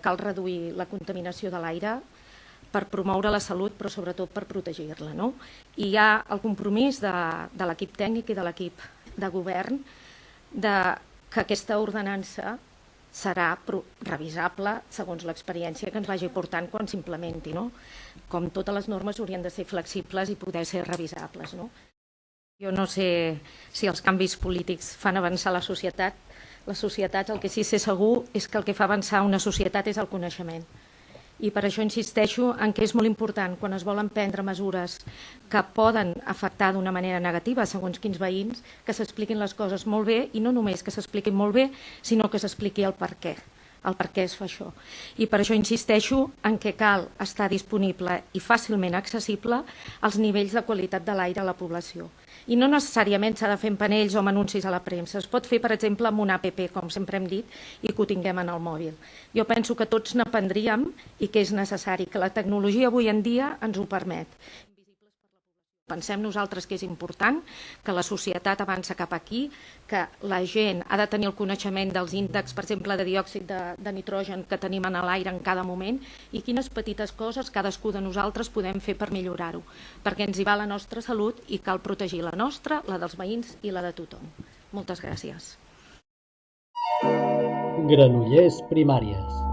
cal reduir la contaminació de l'aire per promoure la salut, però sobretot per protegir-la, no? I hi ha el compromís de l'equip tècnic i de l'equip de govern que aquesta ordenança serà revisable segons l'experiència que ens vagi portant quan s'implementi, no? Com totes les normes haurien de ser flexibles i poder ser revisables, no? Jo no sé si els canvis polítics fan avançar la societat. Les societats, el que sí sé segur és que el que fa avançar una societat és el coneixement. I per això insisteixo en que és molt important, quan es volen prendre mesures que poden afectar d'una manera negativa segons quins veïns, que s'expliquin les coses molt bé, i no només que s'expliquin molt bé, sinó que s'expliqui el per què es fa això. I per això insisteixo en que cal estar disponible i fàcilment accessible als nivells de qualitat de l'aire a la població. I no necessàriament s'ha de fer en panells o amb anuncis a la premsa. Es pot fer, per exemple, amb una app, com sempre hem dit, i que ho tinguem en el mòbil. Jo penso que tots n'aprendríem i que és necessari, que la tecnologia avui en dia ens ho permet. Pensem nosaltres que és important, que la societat avança cap aquí, que la gent ha de tenir el coneixement dels índexs, per exemple, de diòxid de nitrogen que tenim en l'aire en cada moment i quines petites coses cadascú de nosaltres podem fer per millorar-ho, perquè ens hi va la nostra salut i cal protegir la nostra, la dels veïns i la de tothom. Moltes gràcies. Granollers Primàries.